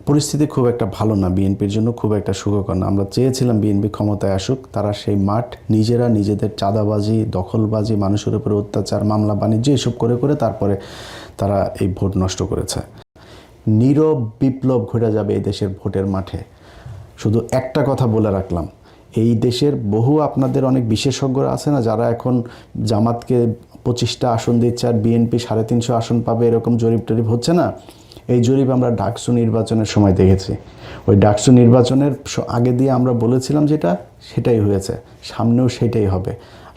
পরিস্থিতি খুব একটা ভালো না, বিএনপির জন্য খুব একটা সুখকর না। আমরা চেয়েছিলাম বিএনপি ক্ষমতায় আসুক, তারা সেই মাঠ নিজেরা নিজেদের চাঁদাবাজি, দখলবাজি, মানুষের উপরে অত্যাচার, মামলা বাণিজ্য এসব করে করে তারপরে তারা এই ভোট নষ্ট করেছে। নীরব বিপ্লব ঘটে যাবে এই দেশের ভোটের মাঠে। শুধু একটা কথা বলে রাখলাম, এই দেশের বহু আপনাদের অনেক বিশেষজ্ঞরা আছে না, যারা এখন জামাতকে 25টা আসন দিচ্ছে আর বিএনপি 350 আসন পাবে, এরকম জরিপ টরিপ হচ্ছে না। এই জরিপ আমরা ডাকসু নির্বাচনের সময় দেখেছি। ওই ডাকসু নির্বাচনের আগে দিয়ে আমরা বলেছিলাম যেটা, সেটাই হয়েছে, সামনেও সেটাই হবে।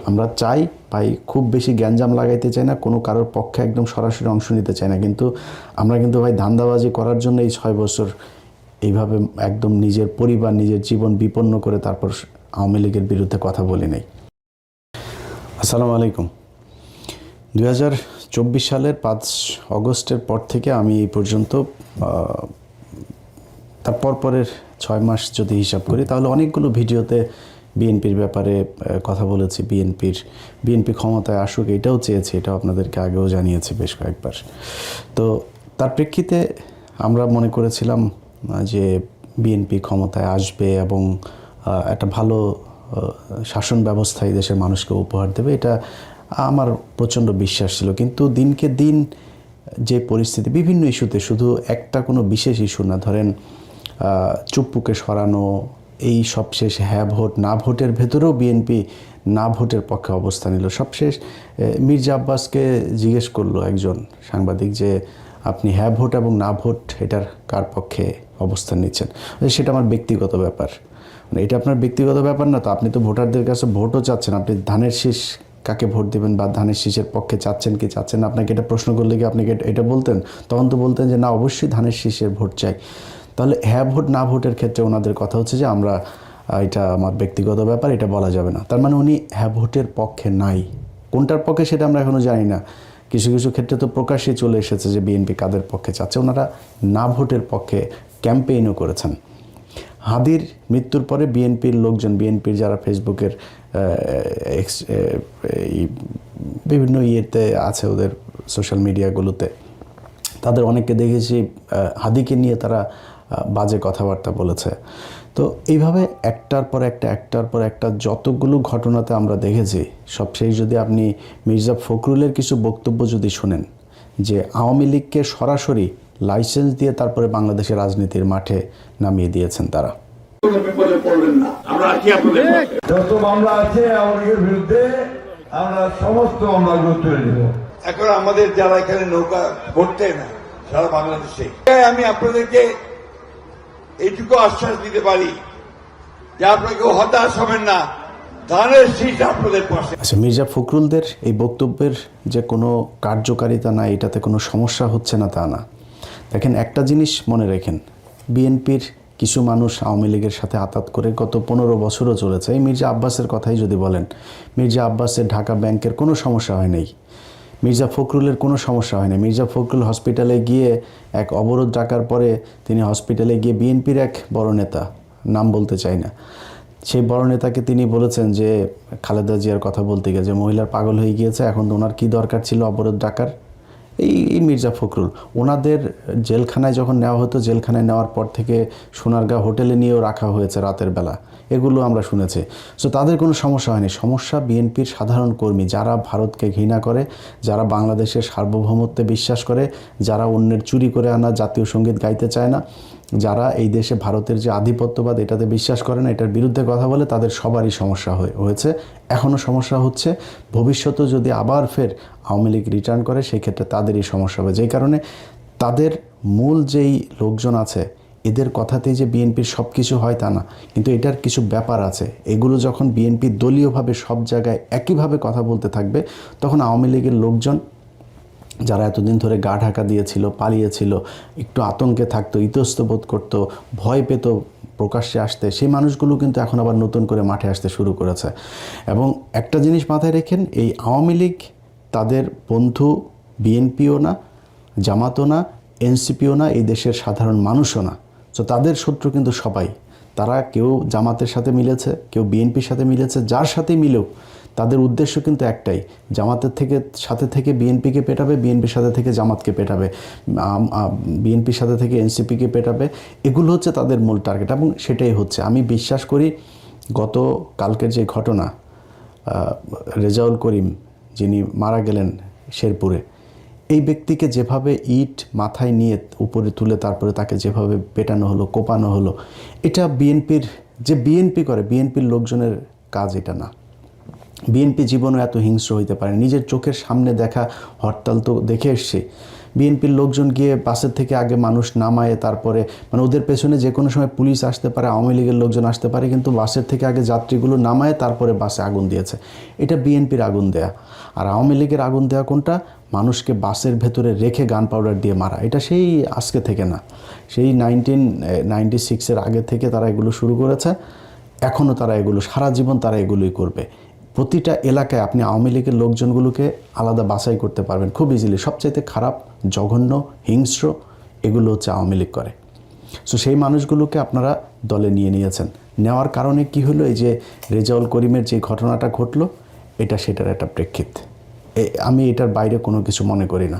আমরা চাই ভাই, খুব বেশি গ্যাঞ্জাম লাগাইতে চাই না, কোনো কারোর পক্ষে একদম সরাসরি অংশ নিতে চাই না, কিন্তু আমরা কিন্তু ভাই ধান্দাবাজি করার জন্য এই 6 বছর এইভাবে একদম নিজের পরিবার, নিজের জীবন বিপন্ন করে তারপর আওয়ামী লীগের বিরুদ্ধে কথা বলি নাই। আসসালামু আলাইকুম। 2024 সালের 5 অগস্টের পর থেকে আমি এই পর্যন্ত তার পরের 6 মাস যদি হিসাব করি, তাহলে অনেকগুলো ভিডিওতে বিএনপির ব্যাপারে কথা বলেছি। বিএনপি ক্ষমতায় আসুক এটাও চেয়েছি, এটাও আপনাদেরকে আগেও জানিয়েছি বেশ কয়েকবার। তো তার প্রেক্ষিতে আমরা মনে করেছিলাম যে বিএনপি ক্ষমতায় আসবে এবং একটা ভালো শাসন ব্যবস্থা এই দেশের মানুষকে উপহার দেবে, এটা আমার প্রচণ্ড বিশ্বাস ছিল। কিন্তু দিনকে দিন যে পরিস্থিতি, বিভিন্ন ইস্যুতে, শুধু একটা কোনো বিশেষ ইস্যু না, ধরেন চুপ্পুকে সরানো, এই সবশেষ হ্যাঁ ভোট না ভোটের ভেতরেও বিএনপি না ভোটের পক্ষে অবস্থান নিল। সবশেষ মির্জা আব্বাসকে জিজ্ঞেস করলো একজন সাংবাদিক যে আপনি হ্যাঁ ভোট এবং না ভোট এটার কার পক্ষে অবস্থান নিচ্ছেন। সেটা আমার ব্যক্তিগত ব্যাপার। মানে এটা আপনার ব্যক্তিগত ব্যাপার না তো, আপনি তো ভোটারদের কাছে ভোটও চাচ্ছেন, আপনি ধানের শীষ কাকে ভোট দেবেন বা ধানের শীষের পক্ষে চাচ্ছেন কি চাচ্ছেন না, আপনাকে এটা প্রশ্ন করলে কি আপনি এটা বলতেন? তখন তো বলতেন যে না, অবশ্যই ধানের শীষের ভোট চাই। তাহলে হ্যাঁ ভোট না ভোটের ক্ষেত্রে ওনাদের কথা হচ্ছে যে আমরা, এটা আমার ব্যক্তিগত ব্যাপার, এটা বলা যাবে না। তার মানে উনি হ্যাঁ ভোটের পক্ষে নাই। কোনটার পক্ষে সেটা আমরা এখনও জানি না। কিছু কিছু ক্ষেত্রে তো প্রকাশ্যে চলে এসেছে যে বিএনপি কাদের পক্ষে চাচ্ছে। ওনারা না ভোটের পক্ষে ক্যাম্পেইনও করেছেন। হাদির মৃত্যুর পরে বিএনপির লোকজন, বিএনপির যারা ফেসবুকের বিভিন্ন ইয়েতে আছে, ওদের সোশ্যাল মিডিয়াগুলোতে, তাদের অনেককে দেখেছি হাদিকে নিয়ে তারা বাজে কথাবার্তা বলেছে। তো এইভাবে একটার পর একটা যতগুলো ঘটনাতে আমরা দেখেছি, সবশেষ যদি আপনি মির্জা ফখরুলের কিছু বক্তব্য যদি শোনেন, যে আওয়ামী লীগকে সরাসরি লাইসেন্স দিয়ে তারপরে বাংলাদেশের রাজনীতির মাঠে নামিয়ে দিয়েছেন তারা। যত মামলা আছে আওয়ামী লীগের বিরুদ্ধে আমরা সমস্ত মামলাগুলো তুলে নেব। এখন আমাদের যারা এখানে নৌকা ভরতে না সারা বাংলাদেশে, আমি আপনাদেরকে এইটুকু আশ্বাস দিতে পারি যে আপনাকে হতাশ হবেন না, ধানের শীষ আপনাদের পাশে। আচ্ছা, মির্জা ফখরুলদের এই বক্তব্যের যে কোনো কার্যকারিতা না, এটাতে কোনো সমস্যা হচ্ছে না তা না। দেখেন, একটা জিনিস মনে রেখেন, বিএনপির কিছু মানুষ আওয়ামী লীগের সাথে আতাত করে গত 15 বছরও চলেছে। এই মির্জা আব্বাসের কথাই যদি বলেন, মির্জা আব্বাসের ঢাকা ব্যাংকের কোনো সমস্যা হয় নাই, মির্জা ফখরুলের কোনো সমস্যা হয়নি। মির্জা ফখরুল হসপিটালে গিয়ে এক অবরোধ ডাকার পরে তিনি হসপিটালে গিয়ে বিএনপির এক বড় নেতা, নাম বলতে চাই না, সেই বড় নেতাকে তিনি বলেছেন যে খালেদা জিয়ার কথা বলতে গিয়ে যে মহিলার পাগল হয়ে গিয়েছে, এখন তো ওনার কী দরকার ছিল অবরোধ ডাকার। এই মির্জা ফখরুল ওনাদের জেলখানায় যখন নেওয়া হতো, জেলখানায় নেওয়ার পর থেকে সোনারগাঁ হোটেলে নিয়েও রাখা হয়েছে রাতের বেলা, এগুলো আমরা শুনেছি। সো তাদের কোনো সমস্যা হয়নি। সমস্যা বিএনপির সাধারণ কর্মী, যারা ভারতকে ঘৃণা করে, যারা বাংলাদেশের সার্বভৌমত্বে বিশ্বাস করে, যারা অন্যের চুরি করে আনা জাতীয় সঙ্গীত গাইতে চায় না, যারা এই দেশে ভারতের যে আধিপত্যবাদ এটাতে বিশ্বাস করে না, এটার বিরুদ্ধে কথা বলে, তাদের সবারই সমস্যা হয়েছে, এখনও সমস্যা হচ্ছে। ভবিষ্যতেও যদি আবার ফের আওয়ামী লীগ রিটার্ন করে, সেই ক্ষেত্রে তাদেরই সমস্যা হবে। যেই কারণে তাদের মূল যেই লোকজন আছে, এদের কথাতেই যে বিএনপির সব কিছু হয় তা না, কিন্তু এটার কিছু ব্যাপার আছে। এগুলো যখন বিএনপি দলীয়ভাবে সব জায়গায় একইভাবে কথা বলতে থাকবে, তখন আওয়ামী লীগের লোকজন যারা এতদিন ধরে গা ঢাকা দিয়েছিল, পালিয়েছিল, একটু আতঙ্কে থাকতো, ইতস্তত বোধ করতো, ভয় পেত প্রকাশ্যে আসতে, সেই মানুষগুলো কিন্তু এখন আবার নতুন করে মাঠে আসতে শুরু করেছে। এবং একটা জিনিস মাথায় রেখেন, এই আওয়ামী লীগ তাদের বন্ধু বিএনপিও না, জামাতও না, এনসিপিও না, এই দেশের সাধারণ মানুষও না। তো তাদের শত্রু কিন্তু সবাই। তারা কেউ জামাতের সাথে মিলেছে, কেউ বিএনপির সাথে মিলেছে, যার সাথে মিলেও তাদের উদ্দেশ্য কিন্তু একটাই, জামাতের সাথে থেকে বিএনপিকে পেটাবে, বিএনপির সাথে থেকে জামাতকে পেটাবে, বিএনপির সাথে থেকে এনসিপিকে পেটাবে। এগুলো হচ্ছে তাদের মূল টার্গেট এবং সেটাই হচ্ছে। আমি বিশ্বাস করি গত কালকের যে ঘটনা, রেজাউল করিম যিনি মারা গেলেন শেরপুরে, এই ব্যক্তিকে যেভাবে ইট মাথায় নিয়ে উপরে তুলে তারপরে তাকে যেভাবে পেটানো হলো, কোপানো হলো, এটা বিএনপি করে, বিএনপির লোকজনের কাজ এটা না। বিএনপি জীবনও এত হিংস্র হইতে পারে। নিজের চোখের সামনে দেখা হরতাল তো দেখে এসছে। বিএনপির লোকজন গিয়ে বাসের থেকে আগে মানুষ নামায়, তারপরে মানে ওদের পেছনে যে কোনো সময় পুলিশ আসতে পারে, আওয়ামী লীগের লোকজন আসতে পারে, কিন্তু বাসের থেকে আগে যাত্রীগুলো নামায় তারপরে বাসে আগুন দিয়েছে। এটা বিএনপির আগুন দেয়া। আর আওয়ামী লীগের আগুন দেওয়া কোনটা? মানুষকে বাসের ভেতরে রেখে গান পাউডার দিয়ে মারা। এটা সেই আজকে থেকে না, সেই 1996-এর আগে থেকে তারা এগুলো শুরু করেছে। এখনও তারা এগুলো সারা জীবন তারা এগুলোই করবে। প্রতিটা এলাকায় আপনি আওয়ামী লীগের লোকজনগুলোকে আলাদা বাছাই করতে পারবেন খুব ইজিলি। সবচাইতে খারাপ, জঘন্য, হিংস্র এগুলো হচ্ছে আওয়ামী লীগ করে। সো সেই মানুষগুলোকে আপনারা দলে নিয়েছেন। নেওয়ার কারণে কি হলো? এই যে রেজাউল করিমের যে ঘটনাটা ঘটলো, এটা সেটার একটা প্রেক্ষিত। আমি এটার বাইরে কোনো কিছু মনে করি না।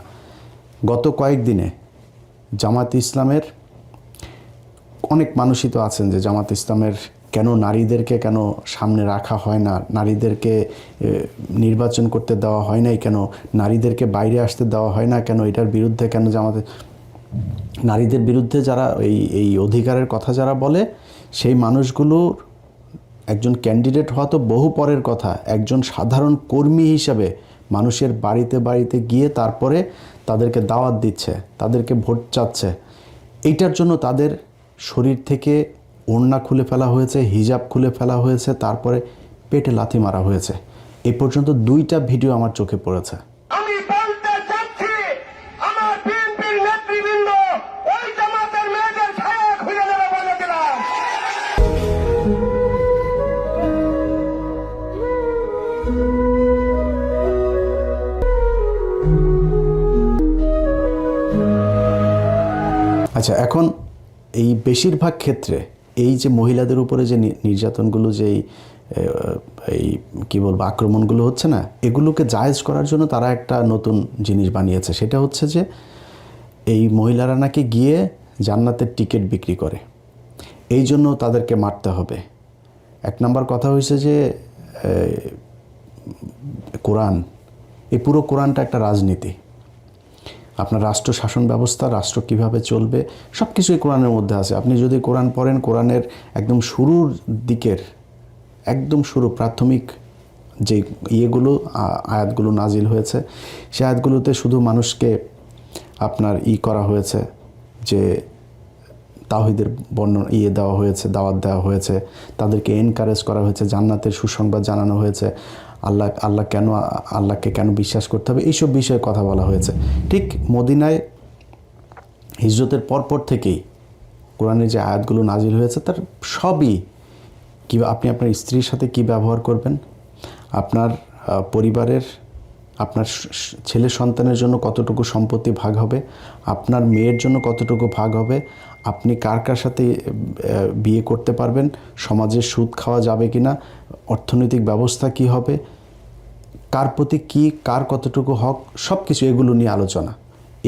গত কয়েকদিনে জামাত ইসলামের অনেক মানুষই তো আছেন যে জামাত ইসলামের কেন নারীদেরকে কেন সামনে রাখা হয় না, নারীদেরকে নির্বাচন করতে দেওয়া হয় নাই কেন, নারীদেরকে বাইরে আসতে দেওয়া হয় না কেন, এটার বিরুদ্ধে কেন নারীদের বিরুদ্ধে যারা এই অধিকারের কথা যারা বলে, সেই মানুষগুলোর একজন ক্যান্ডিডেট হওয়া তো বহু পরের কথা। একজন সাধারণ কর্মী হিসাবে মানুষের বাড়িতে বাড়িতে গিয়ে তারপরে তাদেরকে দাওয়াত দিচ্ছে, তাদেরকে ভোট চাচ্ছে। এইটার জন্য তাদের শরীর থেকে ওড়না খুলে ফেলা হয়েছে, হিজাব খুলে ফেলা হয়েছে, তারপরে পেটে লাথি মারা হয়েছে। এই পর্যন্ত 2টা ভিডিও আমার চোখে পড়েছে। আমি বলতে চাচ্ছি, আমার বিএনপির নেতৃবৃন্দ ওই জামাতের মেয়েদের ছায়া খুঁজে দেবে বলে দিলাম। আচ্ছা, এখন এই বেশিরভাগ ক্ষেত্রে এই যে মহিলাদের উপরে যে নির্যাতনগুলো, যেই এই কী বলবো আক্রমণগুলো হচ্ছে না, এগুলোকে জায়েজ করার জন্য তারা একটা নতুন জিনিস বানিয়েছে। সেটা হচ্ছে যে এই মহিলারা নাকি গিয়ে জান্নাতের টিকিট বিক্রি করে, এই জন্য তাদেরকে মারতে হবে। 1 নম্বর কথা হয়েছে যে কোরআন, এই পুরো কোরআনটা একটা রাজনীতি। আপনার রাষ্ট্র শাসন ব্যবস্থা, রাষ্ট্র কিভাবে চলবে, সব কিছুই কোরআনের মধ্যে আছে। আপনি যদি কোরআন পড়েন, কোরআনের একদম শুরুর দিকের, একদম শুরু প্রাথমিক যে আয়াতগুলো নাজিল হয়েছে, সেই আয়াতগুলোতে শুধু মানুষকে আপনার করা হয়েছে যে তাওহীদের দেওয়া হয়েছে, দাওয়াত দেওয়া হয়েছে, তাদেরকে এনকারেজ করা হয়েছে, জান্নাতের সুসংবাদ জানানো হয়েছে, আল্লাহকে কেন বিশ্বাস করতে হবে, এইসব বিষয়ে কথা বলা হয়েছে। ঠিক মদিনায় হিজরতের পরপর থেকেই কোরআনের যে আয়াতগুলো নাজিল হয়েছে, তার সবই আপনি আপনার স্ত্রীর সাথে কি ব্যবহার করবেন, আপনার পরিবারের, আপনার ছেলে সন্তানের জন্য কতটুকু সম্পত্তি ভাগ হবে, আপনার মেয়ের জন্য কতটুকু ভাগ হবে, আপনি কার কার সাথে বিয়ে করতে পারবেন, সমাজে সুদ খাওয়া যাবে কি না, অর্থনৈতিক ব্যবস্থা কি হবে, কার প্রতি কি, কার কতটুকু হক, সব কিছু এগুলো নিয়ে আলোচনা।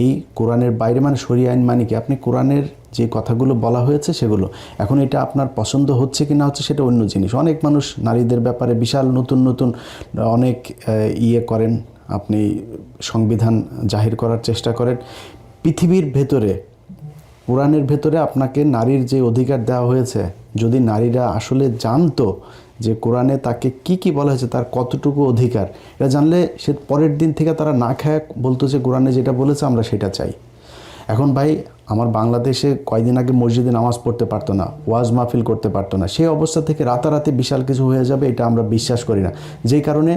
এই কোরআনের বাইরে মানে শরিয়া আইন মানে কি, আপনি কোরআনের যে কথাগুলো বলা হয়েছে সেগুলো। এখন এটা আপনার পছন্দ হচ্ছে কি না হচ্ছে সেটা অন্য জিনিস। অনেক মানুষ নারীদের ব্যাপারে বিশাল নতুন অনেক করেন, আপনি সংবিধান জাহির করার চেষ্টা করেন। পৃথিবীর ভেতরে, কোরআনের ভেতরে আপনাকে নারীর যে অধিকার দেওয়া হয়েছে, যদি নারীরা আসলে জানতো যে কোরআনে তাকে কি বলা হয়েছে, তার কতটুকু অধিকার, এটা জানলে সে পরের দিন থেকে তারা না খায় বলতো যে কোরআনে যেটা বলেছে আমরা সেটা চাই। এখন ভাই, আমার বাংলাদেশে কয়দিন আগে মসজিদে নামাজ পড়তে পারতো না, ওয়াজ মাহফিল করতে পারতো না, সেই অবস্থা থেকে রাতারাতি বিশাল কিছু হয়ে যাবে, এটা আমরা বিশ্বাস করি না। যেই কারণে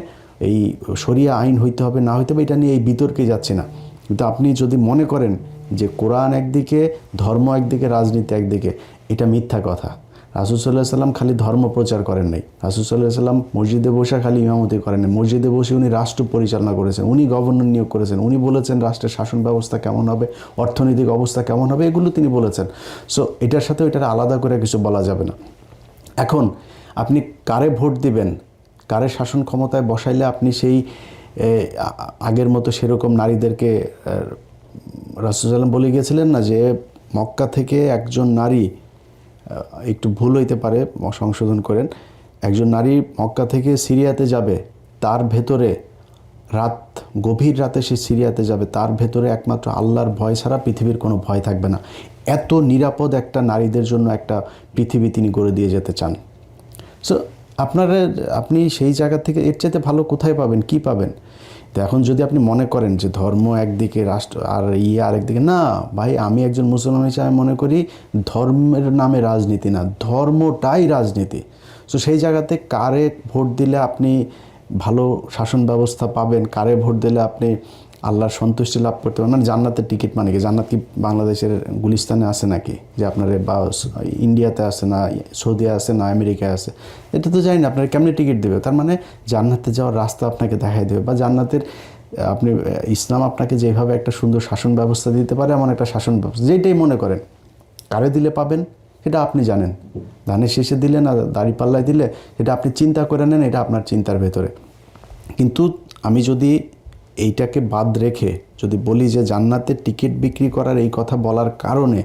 এই শরিয়া আইন হইতে হবে না হইতে হবে এটা নিয়ে এই বিতর্কে যাচ্ছে না। কিন্তু আপনি যদি মনে করেন যে কোরআন একদিকে, ধর্ম একদিকে, রাজনীতি একদিকে, এটা মিথ্যা কথা। রাসূল সাল্লাল্লাহু আলাইহি ওয়াসাল্লাম খালি ধর্ম প্রচার করেন নাই, রাসূল সাল্লাল্লাহু আলাইহি ওয়াসাল্লাম মসজিদে বসে খালি ইমামতি করেন নাই, মসজিদে বসে উনি রাষ্ট্র পরিচালনা করেছেন, উনি গভর্নর নিয়োগ করেছেন, উনি বলেছেন রাষ্ট্রের শাসন ব্যবস্থা কেমন হবে, অর্থনৈতিক অবস্থা কেমন হবে, এগুলো তিনি বলেছেন। সো এটার সাথে ওইটার আলাদা করে কিছু বলা যাবে না। এখন আপনি কারে ভোট দিবেন, কারে শাসন ক্ষমতায় বসাইলে আপনি সেই আগের মতো সেরকম নারীদেরকে রাসূল সাল্লাল্লাহু বলে গিয়েছিলেন না যে মক্কা থেকে একজন নারী, একটু ভুল হইতে পারে সংশোধন করেন, একজন নারী মক্কা থেকে সিরিয়াতে যাবে, তার ভেতরে গভীর রাতে সে সিরিয়াতে যাবে, তার ভেতরে একমাত্র আল্লাহর ভয় ছাড়া পৃথিবীর কোনো ভয় থাকবে না। এত নিরাপদ একটা নারীদের জন্য একটা পৃথিবী তিনি গড়ে দিয়ে যেতে চান। সো আপনি সেই জায়গা থেকে এর চাইতে ভালো কোথায় পাবেন, কি পাবেন? তো এখন যদি আপনি মনে করেন যে ধর্ম একদিকে, রাষ্ট্র আর আরেকদিকে, না ভাই, আমি একজন মুসলমান হিসেবে মনে করি ধর্মের নামে রাজনীতি না, ধর্মটাই রাজনীতি। সো সেই জায়গাতে কারে ভোট দিলে আপনি ভালো শাসন ব্যবস্থা পাবেন, কারে ভোট দিলে আপনি আল্লাহর সন্তুষ্টি লাভ করতে পারবেন, মানে জান্নাতের টিকিট মানে কি? জান্নাত কি বাংলাদেশের গুলিস্তানে আছে নাকি, যে আপনার বা ইন্ডিয়াতে আছে না, সৌদি আছে না, আমেরিকায় আছে? এটা তো জানি না, আপনার কেমনি টিকিট দেবে? তার মানে জান্নাতে যাওয়ার রাস্তা আপনাকে দেখাই দেবে, বা জান্নাতের আপনি ইসলাম আপনাকে যেভাবে একটা সুন্দর শাসন ব্যবস্থা দিতে পারে এমন একটা শাসন ব্যবস্থা, যেটাই মনে করেন কারে দিলে পাবেন এটা আপনি জানেন। ধানের শেষে দিলে না দাড়িপাল্লায় দিলে, এটা আপনি চিন্তা করে নেন, এটা আপনার চিন্তার ভেতরে। কিন্তু আমি যদি এইটাকে বাদ রেখে যদি বলি যে জান্নাতের টিকিট বিক্রি করার এই কথা বলার কারণে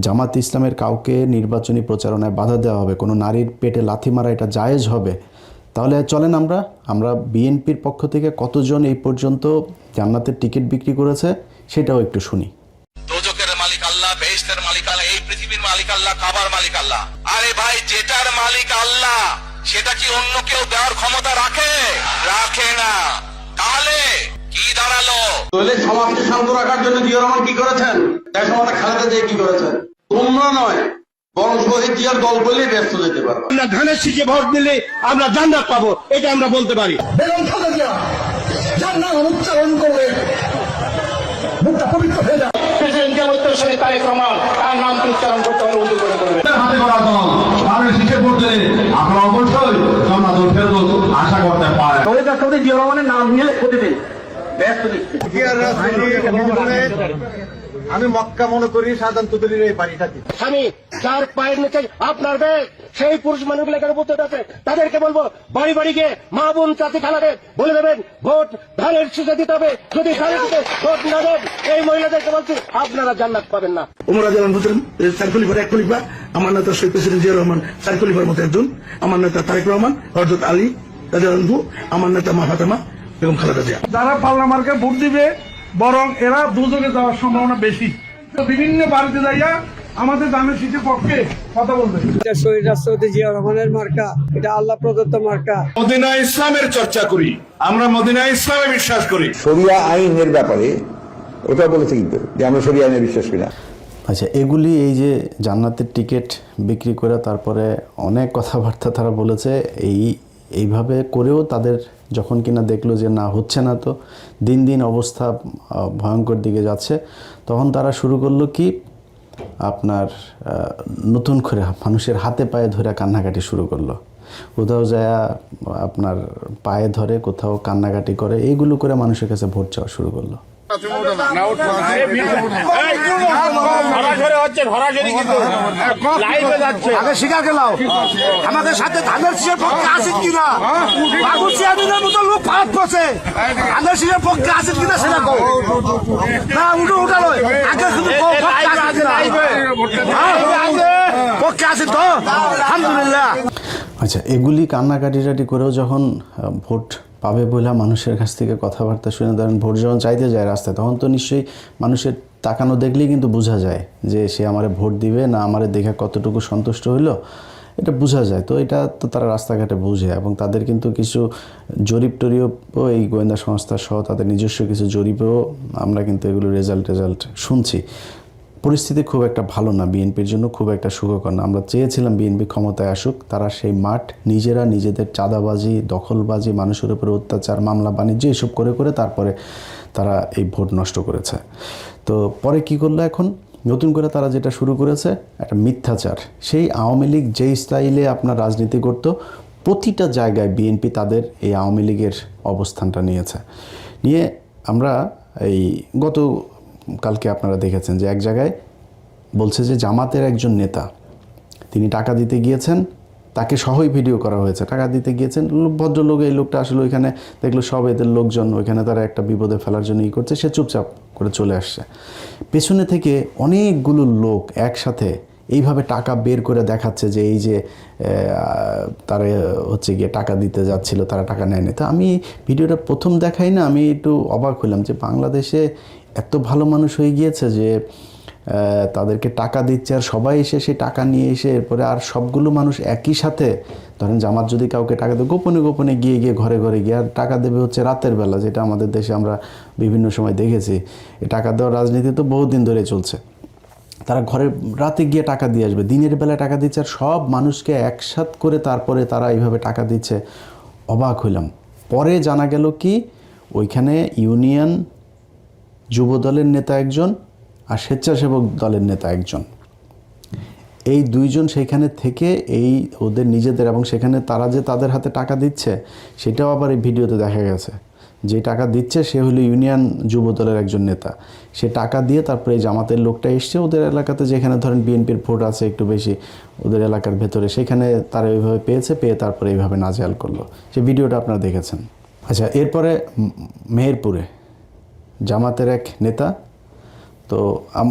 জামাত ইসলামের কাউকে নির্বাচনী প্রচারণায় বাধা দেওয়া হবে, কোনো নারীর পেটে লাথি মারা এটা জায়েজ হবে, তাহলে চলেন আমরা বিএনপির পক্ষ থেকে কতজন এই পর্যন্ত জান্নাতের টিকিট বিক্রি করেছে সেটাও একটু শুনি। দোজখের মালিক আল্লাহ, বেহেশতের মালিক আল্লাহ, এই পৃথিবীর মালিক আল্লাহ, কাবার মালিক আল্লাহ। আরে ভাই, যেটার মালিক আল্লাহ সেটা কি অন্য কেউ দেওয়ার ক্ষমতা রাখে? রাখে না। তাহলে কি দাঁড়ালো? তাহলে সমাজকে শান্ত রাখার জন্য জিয়া রহমান কি করেছেন? দেশ আমাদের খালেদা জিয়া কি করেছেন? তোমরা নয়, বরং শহীদ জিয়ার দল করলেই ব্যস্ত যেতে পারবে। আমরা ধানের শীষে ভোট দিলে আমরা জান্নাত পাবো, এটা আমরা বলতে পারি। বেগম খালেদা জিয়া জান্নাত উচ্চারণ করলে মুখটা পবিত্র হয়ে যায়। প্রেসিডেন্ট জিয়া উত্তরসূরি তারেক রহমান তার নামটি উচ্চারণ করতে হলে উর্দু করে করবে। হাতে করা দল তাহলে শিখে পড়তে আপনারা অবশ্যই জান্নাত ফেরত আশা করতে পারেন। শহীদ রাষ্ট্রপতি জিয়া রহমানের নাম নিয়ে প্রতিদিন ব্যস্ত দিচ্ছে। আমি মক্কা মনে করি সাধারণত এই বাড়িটাকে আমি যার পায়ের নিচে আপনার ব্যাগ, সেই পুরুষ মানুষগুলো এখানে উপস্থিত আছে, তাদেরকে বলবো বাড়ি বাড়ি গিয়ে মা বোন চাচি খালাদের বলে দেবেন ভোট ধানের শীষে দিতে হবে। যদি ধানের শীষে ভোট না দেন, এই মহিলাদেরকে বলছি আপনারা জান্নাত পাবেন না। ওমর রাদিয়াল্লাহু আনহু চার খলিফার এক খলিফা, আমার নেতা শহীদ প্রেসিডেন্ট জিয়া রহমান চার খলিফার মতো একজন, আমার নেতা তারেক রহমান, হযরত আলী রাদিয়াল্লাহু আনহু, আমার নেতা মা ফাতেমা, বেগম খালেদা জিয়া। যারা পাল্লা মার্কে ভোট দিবে বরং এরা দুজনে যাওয়ার সম্ভাবনা বেশি। তো বিভিন্ন বাড়িতে যাইয়া আমাদের ধানের শীষের পক্ষে কথা বলবে। এটা শহীদ রাষ্ট্রপতি জিয়া রহমানের মার্কা, এটা আল্লাহ প্রদত্ত মার্কা। মদিনা ইসলামের চর্চা করি, আমরা মদিনা ইসলামে বিশ্বাস করি। শরিয়া আইনের ব্যাপারে ওটা বলেছে কিন্তু যে আমরা শরিয়া আইনে বিশ্বাস করি না। আচ্ছা, এগুলি এই যে জান্নাতের টিকিট বিক্রি করে তারপরে অনেক কথাবার্তা তারা বলেছে, এইভাবে করেও তাদের যখন কিনা দেখলো যে না হচ্ছে না, তো দিন দিন অবস্থা ভয়ঙ্কর দিকে যাচ্ছে, তখন তারা শুরু করলো কি আপনার নতুন করে মানুষের হাতে পায়ে ধরে কান্নাকাটি শুরু করলো। কোথাও যায় আপনার পায়ে ধরে, কোথাও কান্নাকাটি করে, এইগুলো করে মানুষের কাছে ভোট চাওয়া শুরু করলো। আগে স্বীকার করলাম আমাদের সাথে ধানের শীষের পক্ষে আছেন কিনা, বাবুল চেয়ারম্যানের মতো লোক ফারাক করছে, ধানের শীষের পক্ষে আছেন কিনা সেটা কো না, উঠা নয়, আগে শুধু পক্ষে আছেন তো আলহামদুলিল্লাহ। আচ্ছা, এগুলি কান্নাকাটি করেও যখন ভোট পাবে বলে মানুষের কাছ থেকে কথাবার্তা শুনে, ধরেন ভোট যখন চাইতে যায় রাস্তায়, তখন তো নিশ্চয়ই মানুষের তাকানো দেখলেই কিন্তু বোঝা যায় যে সে আমারে ভোট দিবে না আমারে দেখে কতটুকু সন্তুষ্ট হইলো, এটা বোঝা যায়। তো এটা তো তারা রাস্তাঘাটে বুঝে, এবং তাদের কিন্তু কিছু জরিপ টরিপও, এই গোয়েন্দা সংস্থা সহ তাদের নিজস্ব কিছু জরিপেও আমরা কিন্তু এগুলো রেজাল্ট শুনছি। পরিস্থিতি খুব একটা ভালো না, বিএনপির জন্য খুব একটা সুখকর না। আমরা চেয়েছিলাম বিএনপি ক্ষমতায় আসুক, তারা সেই মাঠ নিজেদের চাঁদাবাজি, দখলবাজি, মানুষের উপরে অত্যাচার, মামলা বাণিজ্য এসব করে তারপরে তারা এই ভোট নষ্ট করেছে। তো পরে কি করলো, এখন নতুন করে তারা যেটা শুরু করেছে একটা মিথ্যাচার। সেই আওয়ামী লীগ যেই স্টাইলে আপনার রাজনীতি করত, প্রতিটা জায়গায় বিএনপি তাদের এই আওয়ামী লীগের অবস্থানটা নিয়ে আমরা এই কালকে আপনারা দেখেছেন যে এক জায়গায় বলছে যে জামাতের একজন নেতা তিনি টাকা দিতে গিয়েছেন, তাকে সহই ভিডিও করা হয়েছে, টাকা দিতে গিয়েছেন ভদ্রলোক, এই লোকটা আসলে ওইখানে দেখলো সব এদের লোকজন ওইখানে তারা একটা বিপদে ফেলার জন্য করছে, সে চুপচাপ করে চলে আসছে। পেছনে থেকে অনেকগুলো লোক একসাথে এইভাবে টাকা বের করে দেখাচ্ছে যে এই যে তারা হচ্ছে গিয়ে টাকা দিতে যাচ্ছিল, তারা টাকা নেয়নি। তো আমি ভিডিওটা প্রথম দেখাই না, আমি একটু অবাক হলাম যে বাংলাদেশে এত ভালো মানুষ হয়ে গিয়েছে যে তাদেরকে টাকা দিচ্ছে আর সবাই এসে সেই টাকা নিয়ে এসে এরপরে আর সবগুলো মানুষ একই সাথে, ধরেন জামাত যদি কাউকে টাকা দেয় গোপনে গোপনে গিয়ে ঘরে ঘরে গিয়ে আর টাকা দেবে হচ্ছে রাতের বেলা, যেটা আমাদের দেশে আমরা বিভিন্ন সময় দেখেছি। এই টাকা দেওয়ার রাজনীতি তো বহুদিন ধরে চলছে। তারা ঘরে রাতে গিয়ে টাকা দিয়ে আসবে, দিনের বেলায় টাকা দিচ্ছে আর সব মানুষকে একসাথ করে তারপরে তারা এইভাবে টাকা দিচ্ছে। অবাক হইলাম। পরে জানা গেল কি ওইখানে ইউনিয়ন যুব দলের নেতা একজন আর স্বেচ্ছাসেবক দলের নেতা একজন, এই দুইজন সেখানে থেকে এই ওদের নিজেদের, এবং সেখানে তারা যে তাদের হাতে টাকা দিচ্ছে সেটাও আবার এই ভিডিওতে দেখা গেছে। যে টাকা দিচ্ছে সে হলো ইউনিয়ন যুব দলের একজন নেতা, সে টাকা দিয়ে তারপরে এই জামাতের লোকটা এসছে ওদের এলাকাতে, যেখানে ধরেন বিএনপির ভোট আছে একটু বেশি ওদের এলাকার ভেতরে, সেখানে তারা এইভাবে পেয়েছে, পেয়ে তারপরে এইভাবে নাজেহাল করলো। সে ভিডিওটা আপনারা দেখেছেন। আচ্ছা, এরপরে মেহেরপুরে জামাতের এক নেতা, তো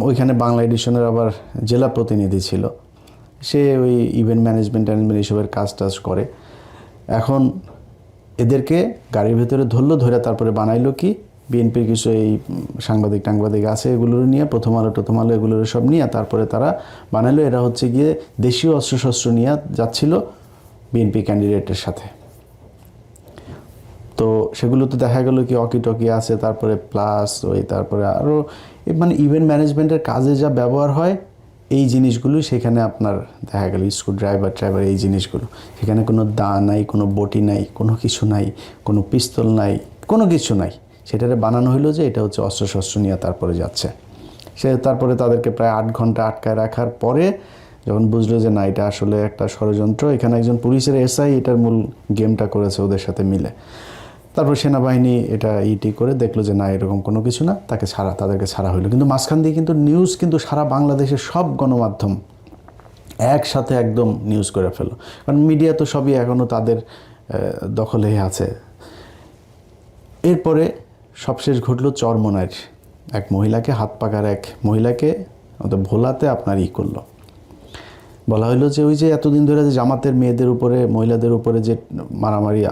ওইখানে বাংলা এডিশনের আবার জেলা প্রতিনিধি ছিল, সে ওই ইভেন্ট ম্যানেজমেন্ট এইসবের কাজ টাজ করে। এখন এদেরকে গাড়ির ভেতরে ধরলো, ধরে তারপরে বানাইলো কি বিএনপির কিছু এই সাংবাদিক আছে, এগুলো নিয়ে প্রথম আলো এগুলোর সব নিয়ে তারপরে তারা বানাইলো এরা হচ্ছে গিয়ে দেশীয় অস্ত্রশস্ত্র নিয়ে যাচ্ছিল বিএনপি ক্যান্ডিডেটের সাথে। তো সেগুলো তো দেখা গেল কি অকি টকি আছে, তারপরে প্লাস ওই তারপরে আরও মানে ইভেন্ট ম্যানেজমেন্টের কাজে যা ব্যবহার হয় এই জিনিসগুলো সেখানে আপনার দেখা গেল স্ক্রু ড্রাইভার এই জিনিসগুলো, সেখানে কোনো দা নাই, কোনো বটি নাই, কোনো কিছু নাই, কোনো পিস্তল নাই, কোনো কিছু নাই। সেটারে বানানো হলো যে এটা হচ্ছে অস্ত্রশস্ত্র নিয়ে তারপরে যাচ্ছে। সে তারপরে তাদেরকে প্রায় 8 ঘন্টা আটকায় রাখার পরে যখন বুঝলো যে না এটা আসলে একটা ষড়যন্ত্র, এখানে একজন পুলিশের এসআই এটার মূল গেমটা করেছে ওদের সাথে মিলে, তারপর সেনাবাহিনী এটা করে দেখলো যে না এরকম কোনো কিছু না, তাদেরকে ছাড়া হলো। কিন্তু মাঝখান দিয়ে কিন্তু নিউজ কিন্তু সারা বাংলাদেশের সব গণমাধ্যম একসাথে একদম নিউজ করে ফেলো, কারণ মিডিয়া তো সবই এখনও তাদের দখলেই আছে। এরপরে সবশেষ ঘটলো চরমনাইর এক মহিলাকে, হাত পাকার এক মহিলাকে ভোলাতে আপনার করলো। বলা হলো যে ওই যে এতদিন ধরে যে জামাতের মেয়েদের উপরে মহিলাদের উপরে যে মারামারি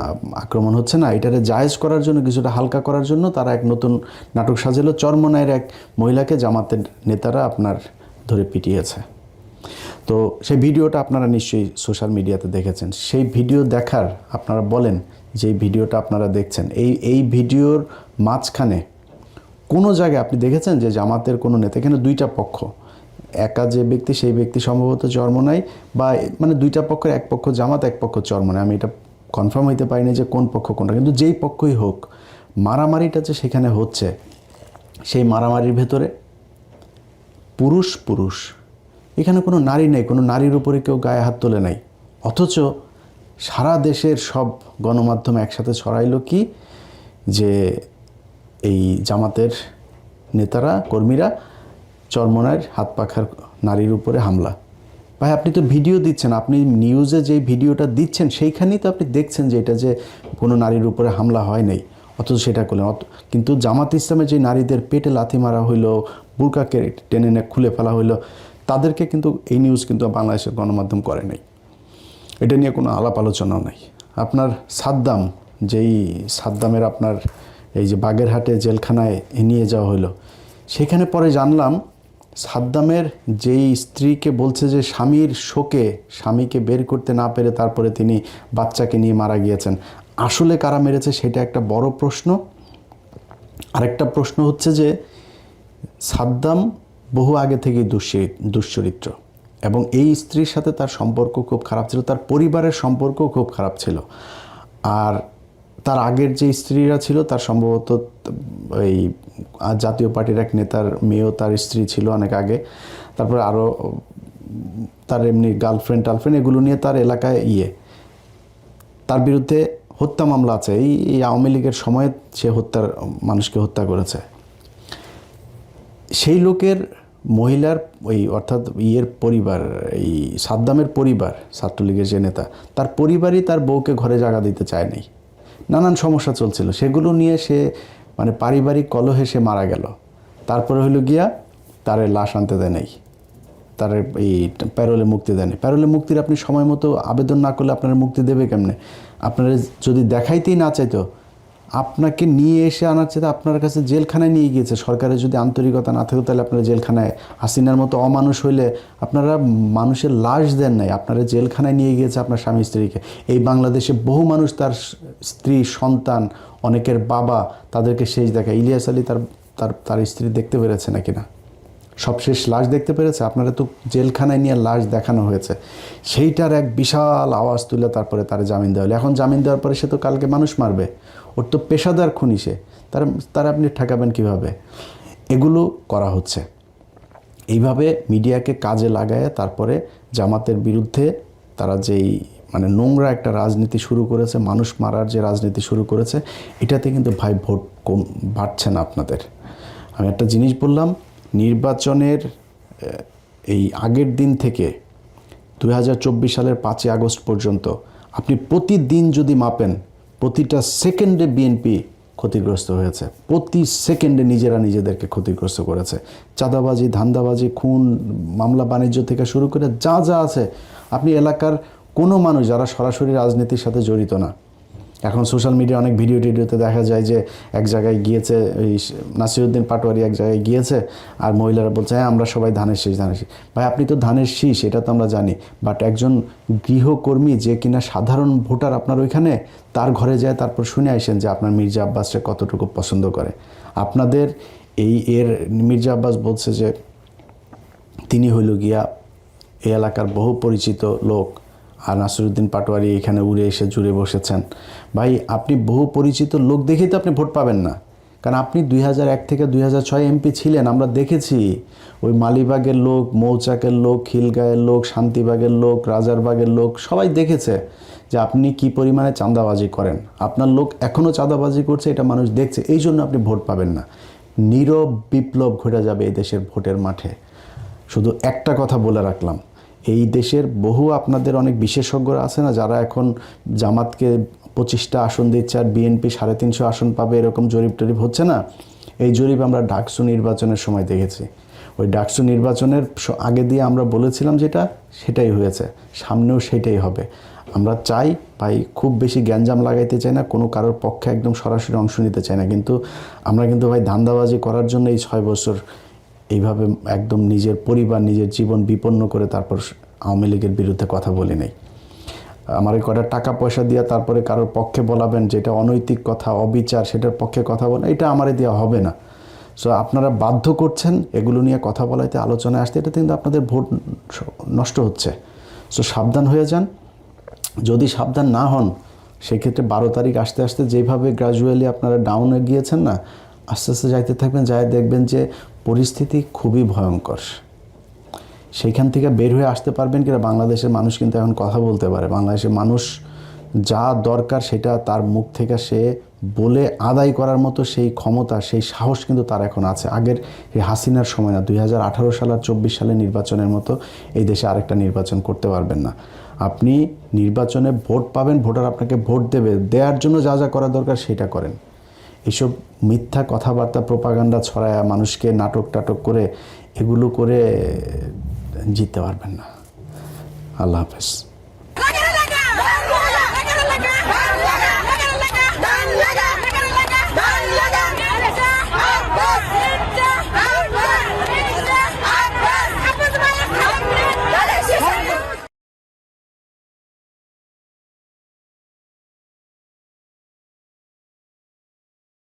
আক্রমণ হচ্ছে না, এটারে জায়েজ করার জন্য, কিছুটা হালকা করার জন্য তারা এক নতুন নাটক সাজালো। চরমনাইয়ের এক মহিলাকে জামাতের নেতারা আপনার ধরে পিটিয়েছে। তো সেই ভিডিওটা আপনারা নিশ্চয়ই সোশ্যাল মিডিয়াতে দেখেছেন। সেই ভিডিও দেখার আপনারা বলেন যে ভিডিওটা আপনারা দেখছেন, এই ভিডিওর মাঝখানে কোনো জায়গায় আপনি দেখেছেন যে জামাতের কোনো নেতা, এখানে দুইটা পক্ষ, একা যে ব্যক্তি সেই ব্যক্তি সম্ভবত চরমনাই, বা মানে দুইটা পক্ষের এক পক্ষ জামাত এক পক্ষ চরমনাই, আমি এটা কনফার্ম হইতে পারিনি যে কোন পক্ষ কোনটা, কিন্তু যেই পক্ষই হোক মারামারিটা যে সেখানে হচ্ছে, সেই মারামারির ভেতরে পুরুষ এখানে কোনো নারী নেই, কোনো নারীর উপরে কেউ গায়ে হাত তোলে নাই। অথচ সারা দেশের সব গণমাধ্যম একসাথে ছড়াইলো কি যে এই জামাতের নেতারা কর্মীরা চরমনাইয়ের হাত পাখার নারীর উপরে হামলা। ভাই আপনি তো ভিডিও দিচ্ছেন, আপনি নিউজে যে ভিডিওটা দিচ্ছেন সেইখানেই তো আপনি দেখছেন যে এটা যে কোনো নারীর উপরে হামলা হয় নাই, অথচ সেটা করলেন। কিন্তু জামাত ইসলামের যে নারীদের পেটে লাথি মারা হইলো, বুরকাকে টেনে খুলে ফেলা হইলো, তাদেরকে কিন্তু এই নিউজ কিন্তু বাংলাদেশের গণমাধ্যম করে নাই, এটা নিয়ে কোনো আলাপ আলোচনাও নাই। আপনার সাদ্দামের আপনার এই যে বাগেরহাটে জেলখানায় নিয়ে যাওয়া হলো, সেখানে পরে জানলাম সাদ্দামের যেই স্ত্রীকে বলছে যে স্বামীর শোকে স্বামীকে বের করতে না পেরে তারপরে তিনি বাচ্চাকে নিয়ে মারা গিয়েছেন, আসলে কারা মেরেছে সেটা একটা বড় প্রশ্ন। আরেকটা প্রশ্ন হচ্ছে যে সাদ্দাম বহু আগে থেকেই দুশ্চরিত্র, এবং এই স্ত্রীর সাথে তার সম্পর্ক খুব খারাপ ছিল, তার পরিবারের সম্পর্ক খুব খারাপ ছিল। আর তার আগের যে স্ত্রীরা ছিল তার সম্ভবত এই জাতীয় পার্টির এক নেতার মেয়েও তার স্ত্রী ছিল অনেক আগে, তারপরে আরও তার এমনি গার্লফ্রেন্ড এগুলো নিয়ে তার এলাকায় তার বিরুদ্ধে হত্যা মামলা আছে। এই আওয়ামী লীগের সময়ে সে মানুষকে হত্যা করেছে। সেই লোকের মহিলার ওই অর্থাৎ পরিবার, এই সাদ্দামের পরিবার, ছাত্রলীগের যে নেতা, তার পরিবারই তার বউকে ঘরে জায়গা দিতে চায় নাই। নানান সমস্যা চলছিল, সেগুলো নিয়ে সে মানে পারিবারিক কলহে সে মারা গেল। তারপরে হলো গিয়া তার লাশ আনতে দেয় নাই, তার এই প্যারোলে মুক্তি দেয়নি। প্যারোলে মুক্তির আপনি সময় মতো আবেদন না করলে আপনারা মুক্তি দেবে কেমনে? আপনারা যদি দেখাইতেই না চাইতো, আপনাকে নিয়ে এসে আনার চাইতে আপনার কাছে জেলখানায় নিয়ে গিয়েছে। সরকারের যদি আন্তরিকতা না থাকতো তাহলে আপনারা জেলখানায়, হাসিনার মতো অমানুষ হইলে আপনারা মানুষের লাশ দেন নাই, আপনারা জেলখানায় নিয়ে গিয়েছে আপনার স্বামী স্ত্রীকে। এই বাংলাদেশে বহু মানুষ তার স্ত্রী, সন্তান, অনেকের বাবা, তাদেরকে শেষ দেখায়। ইলিয়াস আলী তার স্ত্রী দেখতে পেরেছে নাকি না? সবশেষ লাশ দেখতে পেরেছে? আপনারা তো জেলখানায় নিয়ে লাশ দেখানো হয়েছে। সেইটার এক বিশাল আওয়াজ তুলে তারপরে তার জামিন দেওয়া হলো। এখন জামিন দেওয়ার পরে সে তো কালকে মানুষ মারবে, ওর তো পেশাদার খুনি সে, তার আপনি ঠেকাবেন কিভাবে? এগুলো করা হচ্ছে। এইভাবে মিডিয়াকে কাজে লাগায় তারপরে জামাতের বিরুদ্ধে তারা যেই মানে নোংরা একটা রাজনীতি শুরু করেছে, মানুষ মারার যে রাজনীতি শুরু করেছে, এটাতে কিন্তু ভাই ভোট কম বাড়ছে না আপনাদের। আমি একটা জিনিস বললাম, নির্বাচনের এই আগের দিন থেকে 2024 সালের 5ই আগস্ট পর্যন্ত আপনি প্রতিদিন যদি মাপেন, প্রতিটা সেকেন্ডে বিএনপি ক্ষতিগ্রস্ত হয়েছে। প্রতি সেকেন্ডে নিজেরা নিজেদেরকে ক্ষতিগ্রস্ত করেছে। চাঁদাবাজি, ধান্দাবাজি, খুন, মামলা বাণিজ্য থেকে শুরু করে যা যা আছে, আপনি এলাকার কোনো মানুষ যারা সরাসরি রাজনীতির সাথে জড়িত না, এখন সোশ্যাল মিডিয়া অনেক ভিডিওতে দেখা যায় যে এক জায়গায় গিয়েছে, এই নাসিরউদ্দিন পাটোয়ারি এক জায়গায় গিয়েছে, আর মহিলারা বলছে হ্যাঁ আমরা সবাই ধানের শীষ। ভাই আপনি তো ধানের শীষ, এটা তো আমরা জানি, বাট একজন গৃহকর্মী যে কিনা সাধারণ ভোটার আপনার ওইখানে, তার ঘরে যায় তারপর শুনে আসেন যে আপনার মির্জা আব্বাসকে কতটুকু পছন্দ করে। আপনাদের মির্জা আব্বাস বলছে যে তিনি হইল গিয়া এই এলাকার বহু পরিচিত লোক, আর নাসিরউদ্দিন পাটোয়ারি এখানে উড়ে এসে জুড়ে বসেছেন। ভাই আপনি বহু পরিচিত লোক দেখেই তো আপনি ভোট পাবেন না, কারণ আপনি 2001 থেকে 2006 এমপি ছিলেন। আমরা দেখেছি ওই মালিবাগের লোক, মৌচাকের লোক, খিলগাঁয়ের লোক, শান্তিবাগের লোক, রাজারবাগের লোক সবাই দেখেছে যে আপনি কি পরিমাণে চাঁদাবাজি করেন। আপনার লোক এখনও চাঁদাবাজি করছে, এটা মানুষ দেখছে, এই জন্য আপনি ভোট পাবেন না। নীরব বিপ্লব ঘটে যাবে এই দেশের ভোটের মাঠে। শুধু একটা কথা বলে রাখলাম, এই দেশের বহু আপনাদের অনেক বিশেষজ্ঞরা আছে না, যারা এখন জামাতকে 25টা আসন দিচ্ছে আর বিএনপি 350 আসন পাবে, এরকম জরিপ টরিপ হচ্ছে না? এই জরিপ আমরা ডাকসু নির্বাচনের সময় দেখেছি। ওই ডাকসু নির্বাচনের আগে দিয়ে আমরা বলেছিলাম যেটা, সেটাই হয়েছে, সামনেও সেটাই হবে। আমরা চাই ভাই, খুব বেশি গ্যাঞ্জাম লাগাইতে চাই না, কোনো কারোর পক্ষে একদম সরাসরি অংশ নিতে চাই না, কিন্তু আমরা কিন্তু ভাই ধান্দাবাজি করার জন্য এই 6 বছর এইভাবে একদম নিজের পরিবার, নিজের জীবন বিপন্ন করে তারপর আওয়ামী লীগের বিরুদ্ধে কথা বলি নাই। আমার কটা টাকা পয়সা দিয়ে তারপরে কারোর পক্ষে বলাবেন যেটা অনৈতিক কথা, অবিচার, সেটার পক্ষে কথা বলা, এটা আমারে দেওয়া হবে না। সো আপনারা বাধ্য করছেন এগুলো নিয়ে কথা বলাইতে, আলোচনায় আসতে, এটাতে কিন্তু আপনাদের ভোট নষ্ট হচ্ছে। সো সাবধান হয়ে যান। যদি সাবধান না হন, সেক্ষেত্রে 12 তারিখ আসতে আসতে যেভাবে গ্র্যাজুয়ালি আপনারা ডাউনে গিয়েছেন না, আস্তে আস্তে যাইতে থাকবেন, যায় দেখবেন যে পরিস্থিতি খুবই ভয়ঙ্কর। সেইখান থেকে বের হয়ে আসতে পারবেন কিনা, বাংলাদেশের মানুষ কিন্তু এখন কথা বলতে পারে। বাংলাদেশের মানুষ যা দরকার সেটা তার মুখ থেকে সে বলে আদায় করার মতো সেই ক্ষমতা, সেই সাহস কিন্তু তার এখন আছে। আগের এই হাসিনার সময় না, 2018 সাল আর 24 সালের নির্বাচনের মতো এই দেশে আরেকটা নির্বাচন করতে পারবেন না। আপনি নির্বাচনে ভোট পাবেন, ভোটার আপনাকে ভোট দেবে, দেওয়ার জন্য যা যা করা দরকার সেটা করেন। এইসব মিথ্যা কথাবার্তা, প্রোপাগান্ডা ছড়ায় মানুষকে নাটক টাটক করে, এগুলো করে জিততে পারবেন না। আল্লাহ হাফেজ।